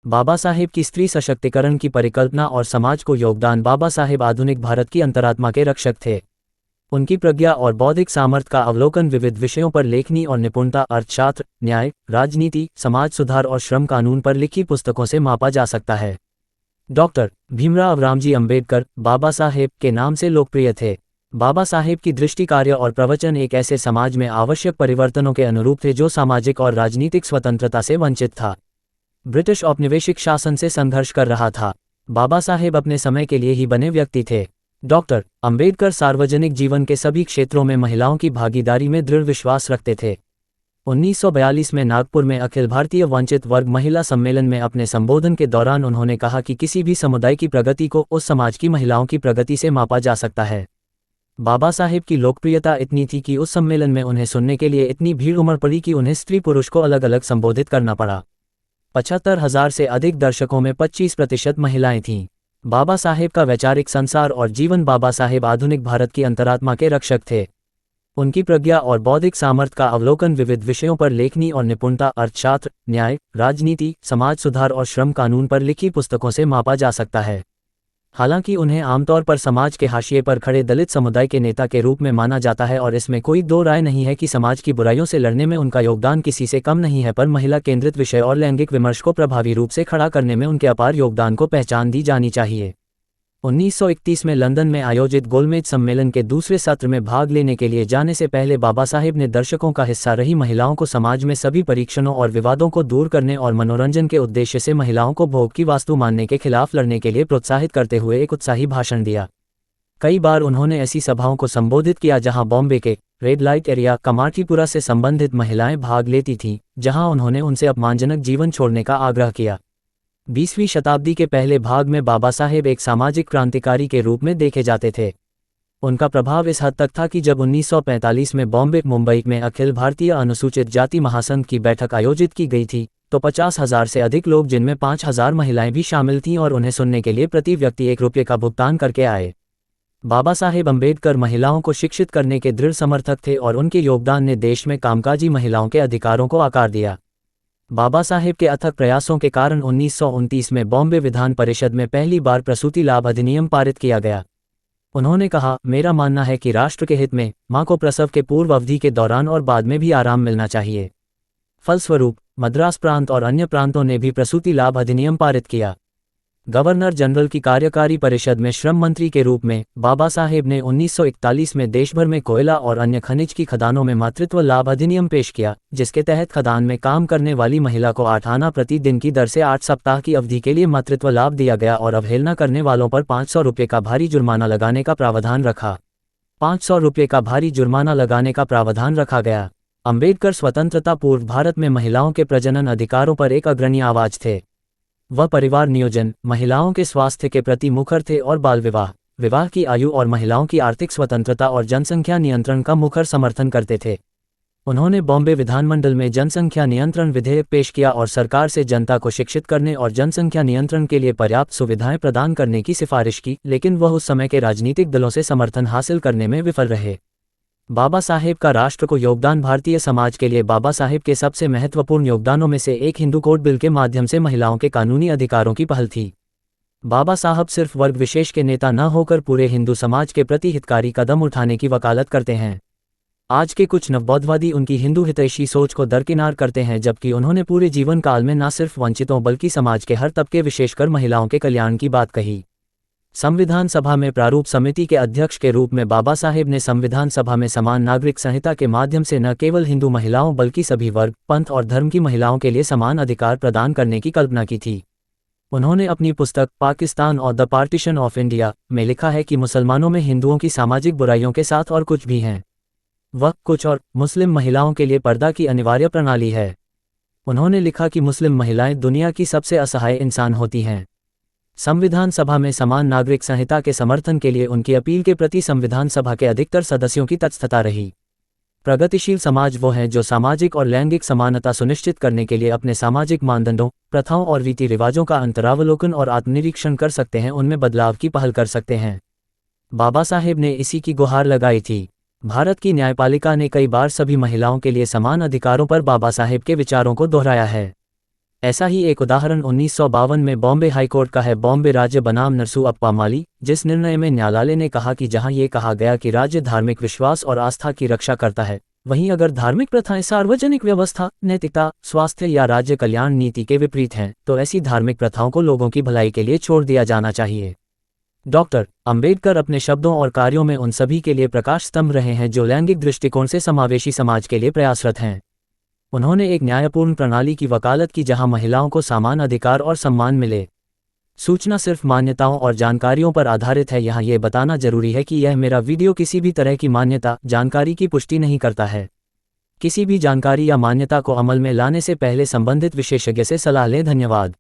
बाबा साहेब की स्त्री सशक्तिकरण की परिकल्पना और समाज को योगदान। बाबा साहेब आधुनिक भारत की अंतरात्मा के रक्षक थे। उनकी प्रज्ञा और बौद्धिक सामर्थ्य का अवलोकन विविध विषयों पर लेखनी और निपुणता, अर्थशास्त्र, न्याय, राजनीति, समाज सुधार और श्रम कानून पर लिखी पुस्तकों से मापा जा सकता है। डॉक्टर भीमराव रामजी अंबेडकर बाबा साहेब के नाम से लोकप्रिय थे। बाबा साहेब की दृष्टि, कार्य और प्रवचन एक ऐसे समाज में आवश्यक परिवर्तनों के अनुरूप थे जो सामाजिक और राजनीतिक स्वतंत्रता से वंचित था। ब्रिटिश औपनिवेशिक शासन से संघर्ष कर रहा था। बाबा साहेब अपने समय के लिए ही बने व्यक्ति थे। डॉक्टर अंबेडकर सार्वजनिक जीवन के सभी क्षेत्रों में महिलाओं की भागीदारी में दृढ़ विश्वास रखते थे। 1942 में नागपुर में अखिल भारतीय वंचित वर्ग महिला सम्मेलन में अपने संबोधन के दौरान उन्होंने कहा कि किसी भी समुदाय की प्रगति को उस समाज की महिलाओं की प्रगति से मापा जा सकता है। बाबा साहेब की लोकप्रियता इतनी थी कि उस सम्मेलन में उन्हें सुनने के लिए इतनी भीड़ उमड़ पड़ी कि उन्हें स्त्री पुरुष को अलग अलग संबोधित करना पड़ा। 75,000 से अधिक दर्शकों में 25% महिलाएं थीं। बाबा साहेब का वैचारिक संसार और जीवन। बाबा साहेब आधुनिक भारत की अंतरात्मा के रक्षक थे। उनकी प्रज्ञा और बौद्धिक सामर्थ्य का अवलोकन विविध विषयों पर लेखनी और निपुणता, अर्थशास्त्र, न्याय, राजनीति, समाज सुधार और श्रम कानून पर लिखी पुस्तकों से मापा जा सकता है। हालांकि उन्हें आमतौर पर समाज के हाशिए पर खड़े दलित समुदाय के नेता के रूप में माना जाता है और इसमें कोई दो राय नहीं है कि समाज की बुराइयों से लड़ने में उनका योगदान किसी से कम नहीं है, पर महिला केंद्रित विषय और लैंगिक विमर्श को प्रभावी रूप से खड़ा करने में उनके अपार योगदान को पहचान दी जानी चाहिए। 1931 में लंदन में आयोजित गोलमेज सम्मेलन के दूसरे सत्र में भाग लेने के लिए जाने से पहले बाबा साहेब ने दर्शकों का हिस्सा रही महिलाओं को समाज में सभी परीक्षणों और विवादों को दूर करने और मनोरंजन के उद्देश्य से महिलाओं को भोग की वास्तु मानने के खिलाफ लड़ने के लिए प्रोत्साहित करते हुए एक उत्साही भाषण दिया। कई बार उन्होंने ऐसी सभाओं को संबोधित किया जहां बॉम्बे के रेड लाइट एरिया कमाठीपुरा से संबंधित महिलाएं भाग लेती थीं, जहां उन्होंने उनसे अपमानजनक जीवन छोड़ने का आग्रह किया। 20वीं शताब्दी के पहले भाग में बाबा साहेब एक सामाजिक क्रांतिकारी के रूप में देखे जाते थे। उनका प्रभाव इस हद तक था कि जब 1945 में बॉम्बे मुंबई में अखिल भारतीय अनुसूचित जाति महासंघ की बैठक आयोजित की गई थी, तो 50,000 से अधिक लोग, जिनमें 5,000 महिलाएं भी शामिल थीं, और उन्हें सुनने के लिए प्रति व्यक्ति ₹1 का भुगतान करके आए। बाबा साहेब अंबेडकर महिलाओं को शिक्षित करने के दृढ़ समर्थक थे और उनके योगदान ने देश में कामकाजी महिलाओं के अधिकारों को आकार दिया। बाबा साहेब के अथक प्रयासों के कारण 1929 में बॉम्बे विधान परिषद में पहली बार प्रसूति लाभ अधिनियम पारित किया गया। उन्होंने कहा, मेरा मानना है कि राष्ट्र के हित में मां को प्रसव के पूर्व अवधि के दौरान और बाद में भी आराम मिलना चाहिए। फलस्वरूप मद्रास प्रांत और अन्य प्रांतों ने भी प्रसूति लाभ अधिनियम पारित किया। गवर्नर जनरल की कार्यकारी परिषद में श्रम मंत्री के रूप में बाबा साहेब ने 1941 में देशभर में कोयला और अन्य खनिज की खदानों में मातृत्व लाभ अधिनियम पेश किया, जिसके तहत खदान में काम करने वाली महिला को 8 आना प्रति दिन की दर से 8 सप्ताह की अवधि के लिए मातृत्व लाभ दिया गया और अवहेलना करने वालों पर ₹500 का भारी जुर्माना लगाने का प्रावधान रखा। ₹500 का भारी जुर्माना लगाने का प्रावधान रखा गया। अंबेडकर स्वतंत्रता पूर्व भारत में महिलाओं के प्रजनन अधिकारों पर एक अग्रणी आवाज थे। वह परिवार नियोजन, महिलाओं के स्वास्थ्य के प्रति मुखर थे और बाल विवाह, विवाह की आयु और महिलाओं की आर्थिक स्वतंत्रता और जनसंख्या नियंत्रण का मुखर समर्थन करते थे। उन्होंने बॉम्बे विधानमंडल में जनसंख्या नियंत्रण विधेयक पेश किया और सरकार से जनता को शिक्षित करने और जनसंख्या नियंत्रण के लिए पर्याप्त सुविधाएं प्रदान करने की सिफारिश की, लेकिन वह उस समय के राजनीतिक दलों से समर्थन हासिल करने में विफल रहे। बाबा साहेब का राष्ट्र को योगदान। भारतीय समाज के लिए बाबा साहेब के सबसे महत्वपूर्ण योगदानों में से एक हिंदू कोड बिल के माध्यम से महिलाओं के कानूनी अधिकारों की पहल थी। बाबा साहब सिर्फ वर्ग विशेष के नेता न होकर पूरे हिंदू समाज के प्रति हितकारी कदम उठाने की वकालत करते हैं। आज के कुछ नवबौद्धवादी उनकी हिंदू हितैषी सोच को दरकिनार करते हैं, जबकि उन्होंने पूरे जीवन काल में न सिर्फ वंचितों बल्कि समाज के हर तबके विशेषकर महिलाओं के कल्याण की बात कही। संविधान सभा में प्रारूप समिति के अध्यक्ष के रूप में बाबा साहेब ने संविधान सभा में समान नागरिक संहिता के माध्यम से न केवल हिंदू महिलाओं बल्कि सभी वर्ग, पंथ और धर्म की महिलाओं के लिए समान अधिकार प्रदान करने की कल्पना की थी। उन्होंने अपनी पुस्तक पाकिस्तान और द पार्टीशन ऑफ इंडिया में लिखा है कि मुसलमानों में हिंदुओं की सामाजिक बुराइयों के साथ और कुछ भी हैं। वह कुछ और मुस्लिम महिलाओं के लिए पर्दा की अनिवार्य प्रणाली है। उन्होंने लिखा कि मुस्लिम महिलाएं दुनिया की सबसे असहाय इंसान होती हैं। संविधान सभा में समान नागरिक संहिता के समर्थन के लिए उनकी अपील के प्रति संविधान सभा के अधिकतर सदस्यों की तटस्थता रही। प्रगतिशील समाज वो है जो सामाजिक और लैंगिक समानता सुनिश्चित करने के लिए अपने सामाजिक मानदंडों, प्रथाओं और रीति रिवाजों का अंतरावलोकन और आत्मनिरीक्षण कर सकते हैं, उनमें बदलाव की पहल कर सकते हैं। बाबा साहेब ने इसी की गुहार लगाई थी। भारत की न्यायपालिका ने कई बार सभी महिलाओं के लिए समान अधिकारों पर बाबा साहेब के विचारों को दोहराया है। ऐसा ही एक उदाहरण 1952 में बॉम्बे हाईकोर्ट का है, बॉम्बे राज्य बनाम नरसू अप्पा माली, जिस निर्णय में न्यायालय ने कहा कि जहां ये कहा गया कि राज्य धार्मिक विश्वास और आस्था की रक्षा करता है, वहीं अगर धार्मिक प्रथाएं सार्वजनिक व्यवस्था, नैतिकता, स्वास्थ्य या राज्य कल्याण नीति के विपरीत हैं, तो ऐसी धार्मिक प्रथाओं को लोगों की भलाई के लिए छोड़ दिया जाना चाहिए। डॉक्टर अंबेडकर अपने शब्दों और कार्यों में उन सभी के लिए प्रकाश स्तंभ रहे हैं जो लैंगिक दृष्टिकोण से समावेशी समाज के लिए प्रयासरत हैं। उन्होंने एक न्यायपूर्ण प्रणाली की वकालत की जहां महिलाओं को समान अधिकार और सम्मान मिले। सूचना सिर्फ मान्यताओं और जानकारियों पर आधारित है। यहाँ ये बताना जरूरी है कि यह मेरा वीडियो किसी भी तरह की मान्यता, जानकारी की पुष्टि नहीं करता है। किसी भी जानकारी या मान्यता को अमल में लाने से पहले संबंधित विशेषज्ञ से सलाह लें। धन्यवाद।